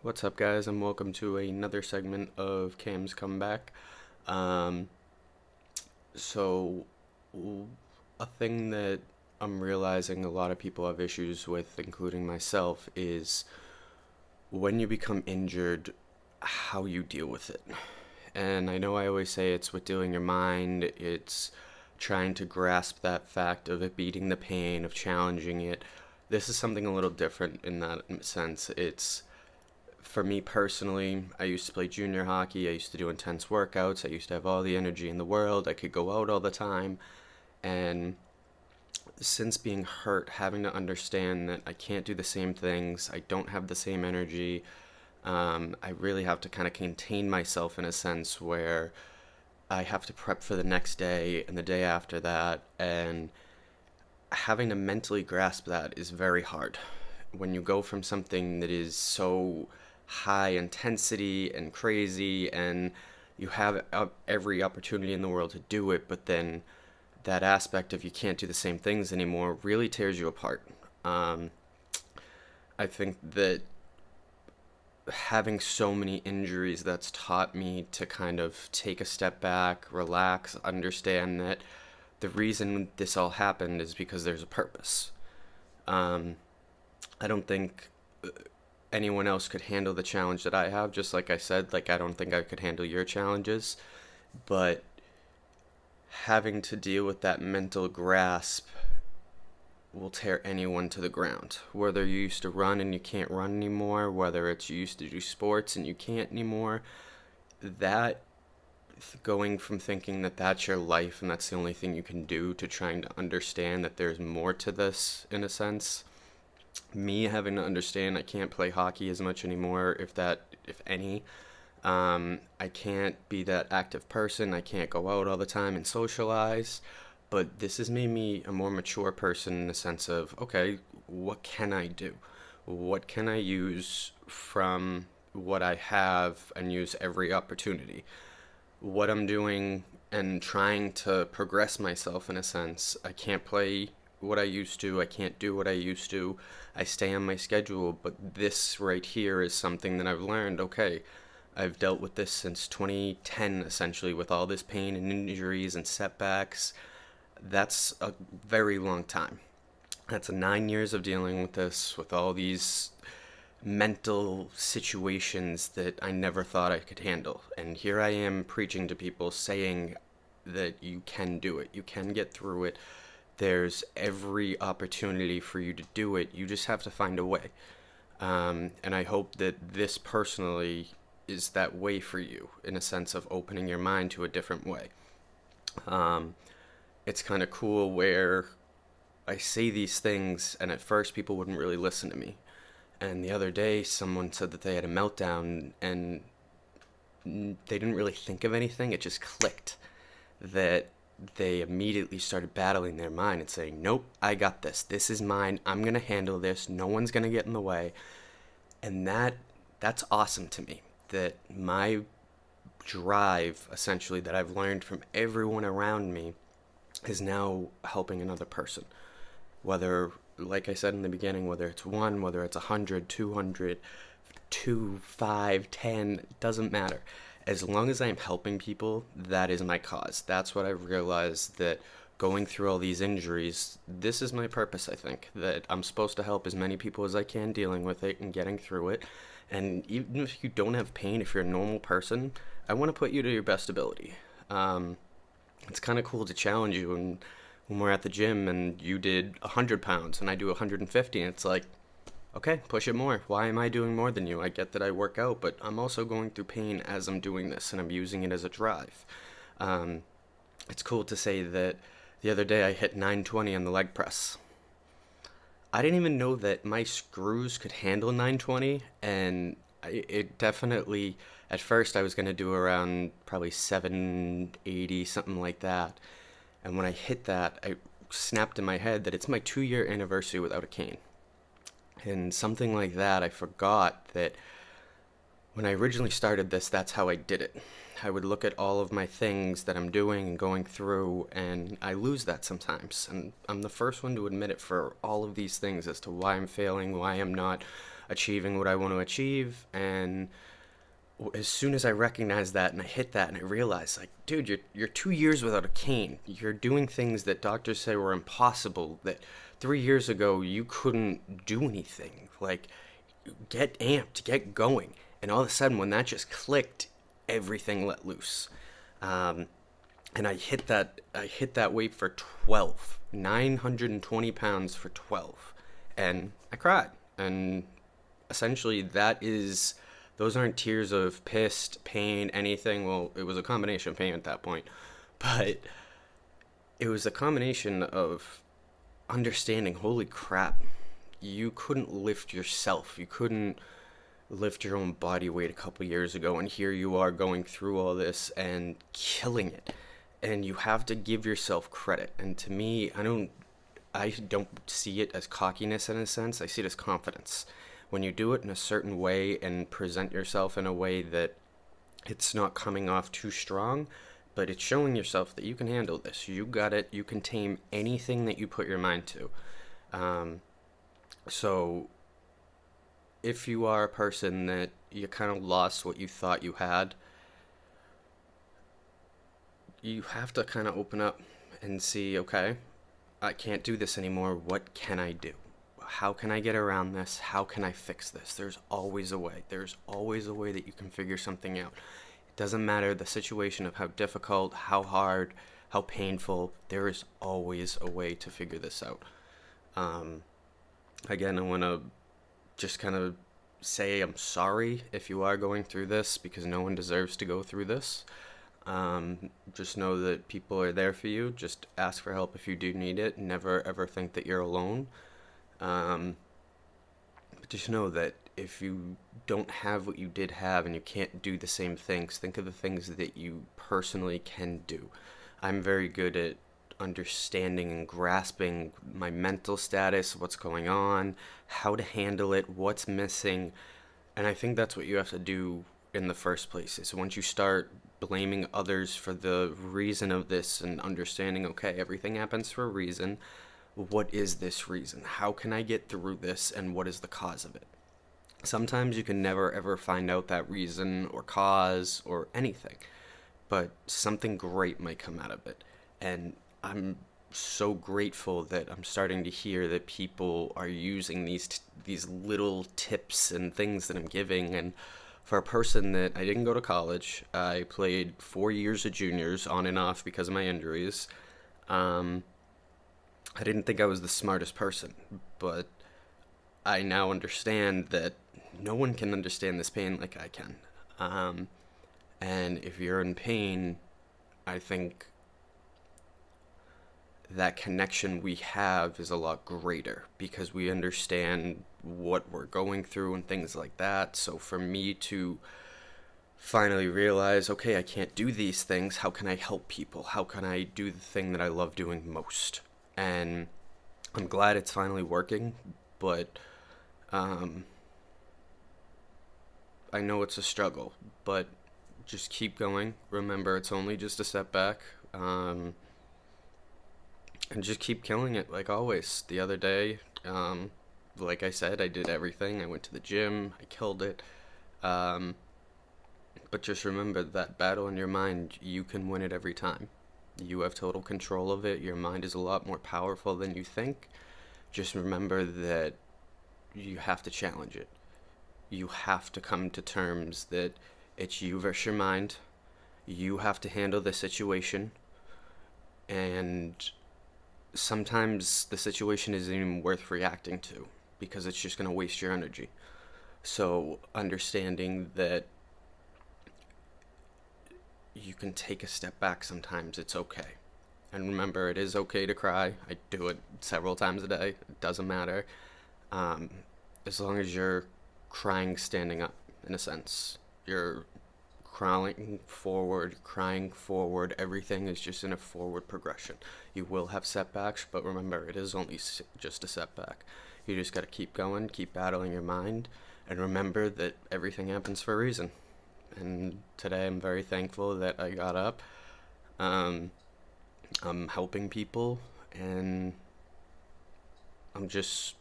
What's up, guys, and welcome to another segment of Cam's Comeback. Um, so, a thing that I'm realizing a lot of people have issues with, including myself, is when you become injured, how you deal with it. And I know I always say it's with dealing your mind, it's trying to grasp that fact of it beating the pain, of challenging it. This is something a little different in that sense. It's for me personally, I used to play junior hockey. I used to do intense workouts. I used to have all the energy in the world. I could go out all the time. And since being hurt, having to understand that I can't do the same things, I don't have the same energy, I really have to kind of contain myself in a sense where I have to prep for the next day and the day after that. And having to mentally grasp that is very hard. When you go from something that is so high intensity and crazy and you have every opportunity in the world to do it, but then that aspect of you can't do the same things anymore really tears you apart. Um, I think that having so many injuries, that's taught me to kind of take a step back, relax, understand that the reason this all happened is because there's a purpose. Um, I don't think anyone else could handle the challenge that I have. Just like I said, like I don't think I could handle your challenges, but having to deal with that mental grasp will tear anyone to the ground. Whether you used to run and you can't run anymore, whether it's you used to do sports and you can't anymore, that going from thinking that that's your life and that's the only thing you can do to trying to understand that there's more to this in a sense, me having to understand I can't play hockey as much anymore, if any. I can't be that active person. I can't go out all the time and socialize. But this has made me a more mature person in the sense of, okay, what can I do? What can I use from what I have and use every opportunity? What I'm doing and trying to progress myself in a sense. I can't play what I used to. I can't do what I used to. I stay on my schedule, but this right here is something that I've learned. Okay, I've dealt with this since 2010 essentially with all this pain and injuries and setbacks. That's a very long time. That's 9 years of dealing with this, with all these mental situations that I never thought I could handle. And here I am preaching to people saying that you can do it, you can get through it. There's every opportunity for you to do it. You just have to find a way. And I hope that this personally is that way for you in a sense of opening your mind to a different way. Um, it's kind of cool where I say these things, and at first people wouldn't really listen to me. And the other day, someone said that they had a meltdown and they didn't really think of anything. It just clicked that they immediately started battling their mind and saying, nope, I got this. This is mine. I'm going to handle this. No one's going to get in the way. And that's awesome to me. That my drive, essentially, that I've learned from everyone around me is now helping another person. Whether, like I said in the beginning, whether it's one, whether it's 100, 200, 2, 5, 10, doesn't matter. As long as I'm helping people, that is my cause. That's what I've realized, that going through all these injuries, this is my purpose, I think. That I'm supposed to help as many people as I can dealing with it and getting through it. And even if you don't have pain, if you're a normal person, I want to put you to your best ability. Um, it's kind of cool to challenge you. And when we're at the gym and you did 100 pounds and I do 150, and it's like, okay, push it more. Why am I doing more than you? I get that I work out, but I'm also going through pain as I'm doing this, and I'm using it as a drive. Um, it's cool to say that the other day I hit 920 on the leg press. I didn't even know that my screws could handle 920, and it definitely, at first I was going to do around probably 780, something like that. And when I hit that, I snapped in my head that it's my 2 year anniversary without a cane. And something like that, I forgot that when I originally started this, that's how I did it. I would look at all of my things that I'm doing and going through, and I lose that sometimes. And I'm the first one to admit it for all of these things as to why I'm failing, why I'm not achieving what I want to achieve. And as soon as I recognized that and I hit that and I realized, like, dude, you're 2 years without a cane. You're doing things that doctors say were impossible, that 3 years ago you couldn't do anything. Like, get amped, get going. And all of a sudden, when that just clicked, everything let loose. Um, and I hit that weight for 12, 920 pounds for 12. And I cried. And essentially those aren't tears of pissed, pain, anything. Well, it was a combination of pain at that point. But it was a combination of understanding, holy crap, you couldn't lift yourself. You couldn't lift your own body weight a couple years ago, and here you are going through all this and killing it. And you have to give yourself credit. And to me, I don't see it as cockiness in a sense. I see it as confidence. When you do it in a certain way and present yourself in a way that it's not coming off too strong, but it's showing yourself that you can handle this. You got it. You can tame anything that you put your mind to. So if you are a person that you kind of lost what you thought you had, you have to kind of open up and see, okay, I can't do this anymore. What can I do? How can I get around this? How can I fix this? There's always a way. There's always a way that you can figure something out. It doesn't matter the situation of how difficult, how hard, how painful. There is always a way to figure this out. Um, Again, I want to just kind of say I'm sorry if you are going through this, because no one deserves to go through this. Just know that people are there for you. Just ask for help if you do need it. Never ever think that you're alone. Um, but just know that if you don't have what you did have and you can't do the same things, think of the things that you personally can do. I'm very good at understanding and grasping my mental status, what's going on, how to handle it, what's missing. And I think that's what you have to do in the first place. Is once you start blaming others for the reason of this and understanding, okay, everything happens for a reason. What is this reason? How can I get through this, and what is the cause of it? Sometimes you can never ever find out that reason or cause or anything, but something great might come out of it. And I'm so grateful that I'm starting to hear that people are using these little tips and things that I'm giving. And for a person that I didn't go to college, I played 4 years of juniors on and off because of my injuries. Um, I didn't think I was the smartest person, but I now understand that no one can understand this pain like I can. Um, and if you're in pain, I think that connection we have is a lot greater because we understand what we're going through and things like that. So for me to finally realize, okay, I can't do these things, how can I help people? How can I do the thing that I love doing most? And I'm glad it's finally working, but um, I know it's a struggle, but just keep going. Remember, it's only just a setback. Um, and just keep killing it like always. The other day, like I said, I did everything. I went to the gym, I killed it. Um, but just remember that battle in your mind, you can win it every time. You have total control of it. Your mind is a lot more powerful than you think. Just remember that you have to challenge it. You have to come to terms that it's you versus your mind. You have to handle the situation, and sometimes the situation isn't even worth reacting to because it's just going to waste your energy. So understanding that you can take a step back sometimes, it's okay. And remember, it is okay to cry. I do it several times a day. It doesn't matter. Um, as long as you're crying standing up, in a sense. You're crying forward. Everything is just in a forward progression. You will have setbacks, but remember, it is only just a setback. You just got to keep going, keep battling your mind, and remember that everything happens for a reason. And today I'm very thankful that I got up. Um, I'm helping people, and I'm just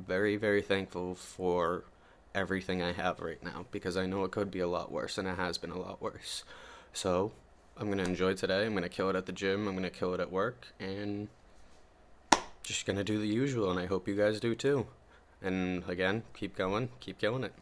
very, very thankful for everything I have right now because I know it could be a lot worse and it has been a lot worse. So I'm going to enjoy today. I'm going to kill it at the gym. I'm going to kill it at work and just going to do the usual. And I hope you guys do too. And again, keep going, keep killing it.